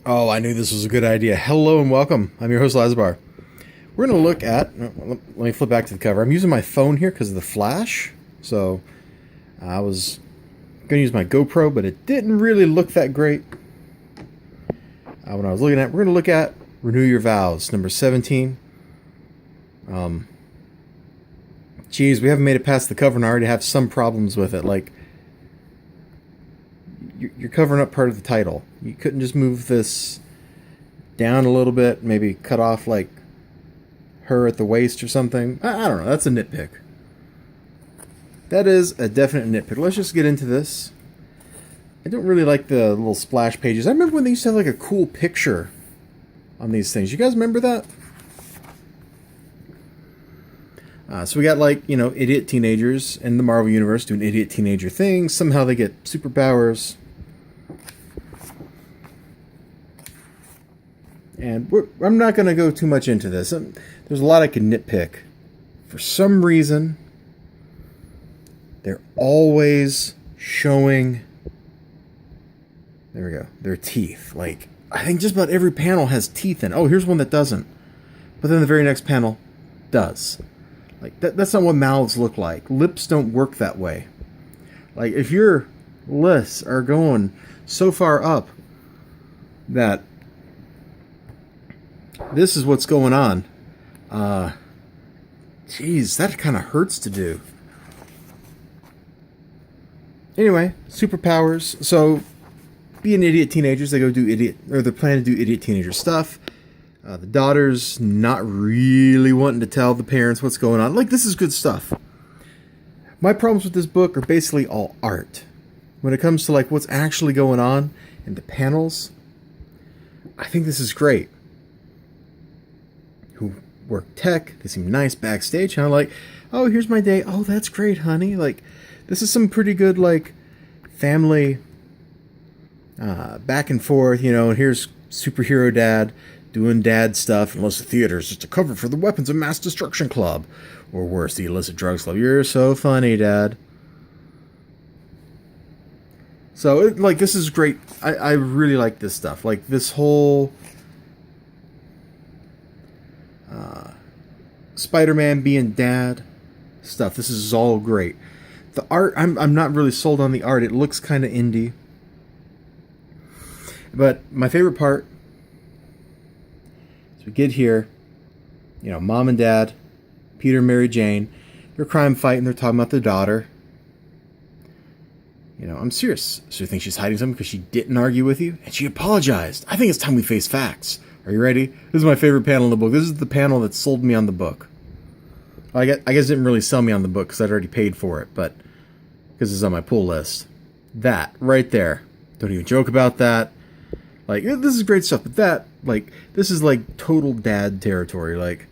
Oh, I knew this was a good idea. Hello and welcome. I'm your host, Elizibar. We're going to look at... Let me flip back to the cover. I'm using my phone here because of the flash. So, I was going to use my GoPro, but it didn't really look that great when I was looking at it. We're going to look at Renew Your Vows, number 17. Geez, we haven't made it past the cover and I already have some problems with it. Like, you're covering up part of the title. You couldn't just move this down a little bit, maybe cut off like her at the waist or something. I don't know. That's a nitpick. That is a definite nitpick. Let's just get into this. I don't really like the little splash pages. I remember when they used to have like a cool picture on these things. You guys remember that? So we got like, idiot teenagers in the Marvel Universe doing idiot teenager things. Somehow they get superpowers. And I'm not going to go too much into this. There's a lot I can nitpick. For some reason, they're always showing, there we go, their teeth. Like, I think just about every panel has teeth in it. Oh, here's one that doesn't. But then the very next panel does. Like, that's not what mouths look like. Lips don't work that way. Like, if your lips are going so far up that this is what's going on. Geez, that kind of hurts to do. Anyway, superpowers. So, being idiot teenagers, they go do idiot, or they're planning to do idiot teenager stuff. The daughter's not really wanting to tell the parents what's going on. Like, this is good stuff. My problems with this book are basically all art. When it comes to, like, what's actually going on in the panels, I think this is great. Who work tech, they seem nice backstage. And I'm like, oh, here's my day. Oh, that's great, honey. Like, this is some pretty good, like, family back and forth, and here's superhero dad doing dad stuff, unless the theater is just a cover for the Weapons of Mass Destruction Club, or worse, the Illicit Drugs Club. You're so funny, Dad. So, this is great. I really like this stuff. Like, this whole Spider-Man being dad stuff. This is all great. The art, I'm not really sold on the art. It looks kind of indie. But my favorite part, so we get here, mom and dad, Peter and Mary Jane, they're crime fighting, they're talking about their daughter. I'm serious. So you think she's hiding something because she didn't argue with you? And she apologized. I think it's time we face facts. Are you ready? This is my favorite panel in the book. This is the panel that sold me on the book. I guess it didn't really sell me on the book because I'd already paid for it, but because it's on my pull list. That, right there. Don't even joke about that. Like, this is great stuff, but that, like, this is, like, total dad territory. Like,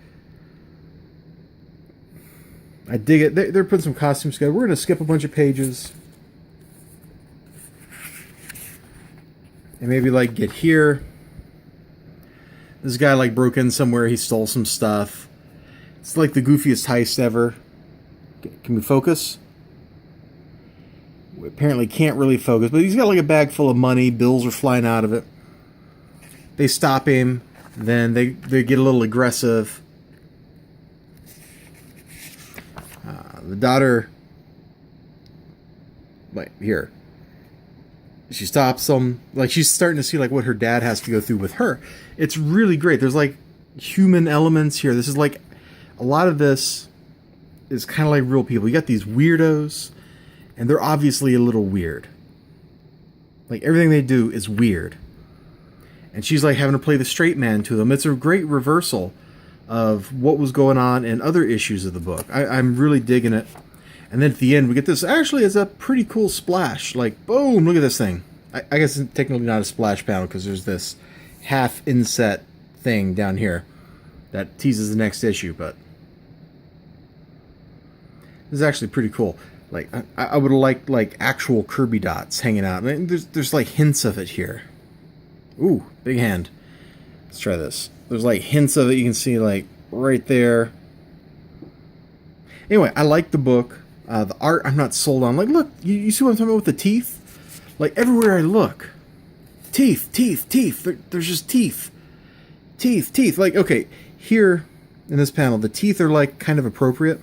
I dig it. They're putting some costumes together. We're going to skip a bunch of pages. And maybe, like, get here. This guy, like, broke in somewhere. He stole some stuff. It's, like, the goofiest heist ever. Can we focus? We apparently can't really focus, but he's got, like, a bag full of money. Bills are flying out of it. They stop him, then they get a little aggressive. The daughter, like, here, she stops them. Like, she's starting to see, like, what her dad has to go through with her. It's really great. There's, like, human elements here. This is, like, a lot of this is kind of like real people. You got these weirdos, and they're obviously a little weird. Like, everything they do is weird. And she's like having to play the straight man to them. It's a great reversal of what was going on in other issues of the book. I'm really digging it. And then at the end, we get this. Actually, it's a pretty cool splash. Like, boom, look at this thing. I guess it's technically not a splash panel because there's this half inset thing down here that teases the next issue. But this is actually pretty cool. Like, I would have liked, like, actual Kirby dots hanging out. I mean, there's like hints of it here. Ooh, big hand. Let's try this. There's like hints of it you can see like right there. Anyway, I like the book. The art I'm not sold on. Like, look, you see what I'm talking about with the teeth? Like, everywhere I look, Teeth. There's just teeth. Teeth. Like, okay, here in this panel, the teeth are like kind of appropriate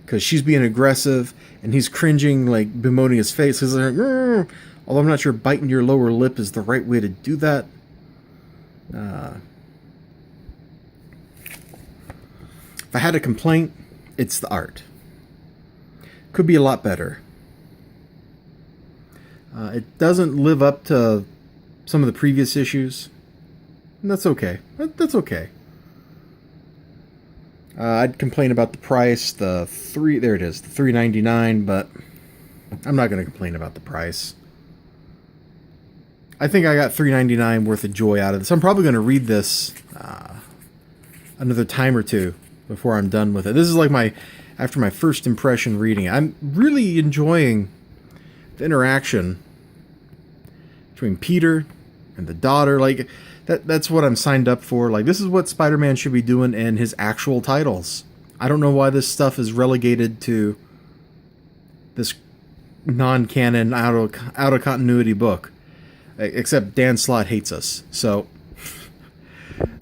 because she's being aggressive and he's cringing, like bemoaning his face. He's like, "Grr." Although I'm not sure biting your lower lip is the right way to do that. If I had a complaint, it's the art. Could be a lot better. It doesn't live up to some of the previous issues. And that's okay. That's okay. I'd complain about the price. There it is, the $3.99, but I'm not going to complain about the price. I think I got $3.99 worth of joy out of this. I'm probably going to read this another time or two before I'm done with it. This is like after my first impression reading it. I'm really enjoying the interaction between Peter and the daughter. Like, that's what I'm signed up for. Like, this is what Spider-Man should be doing in his actual titles. I don't know why this stuff is relegated to this non-canon, out of continuity book. Except Dan Slott hates us. So,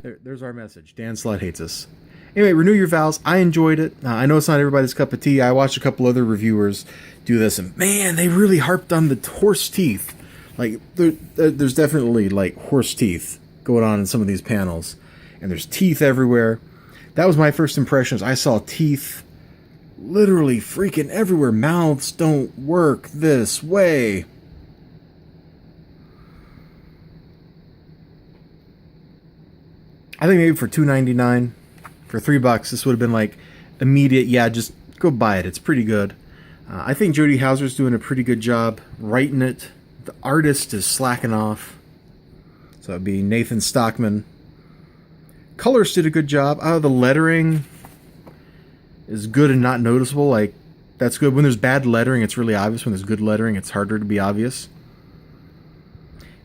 there's our message. Dan Slott hates us. Anyway, renew your vows. I enjoyed it. I know it's not everybody's cup of tea. I watched a couple other reviewers do this, and man, they really harped on the horse teeth. Like, there's definitely, like, horse teeth going on in some of these panels. And there's teeth everywhere. That was my first impressions. I saw teeth literally freaking everywhere. Mouths don't work this way. I think maybe for $2.99, for $3, this would have been like immediate. Yeah, just go buy it. It's pretty good. I think Jody Houser's doing a pretty good job writing it. The artist is slacking off. So it'd be Nathan Stockman. Colors did a good job. The lettering is good and not noticeable. Like, that's good. When there's bad lettering, it's really obvious. When there's good lettering, it's harder to be obvious.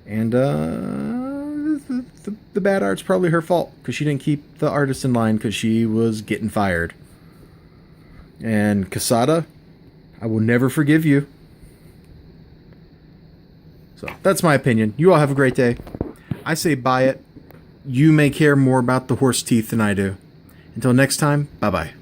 And the bad art's probably her fault because she didn't keep the artist in line because she was getting fired. And Quesada, I will never forgive you. So that's my opinion. You all have a great day. I say buy it. You may care more about the horse teeth than I do. Until next time, bye-bye.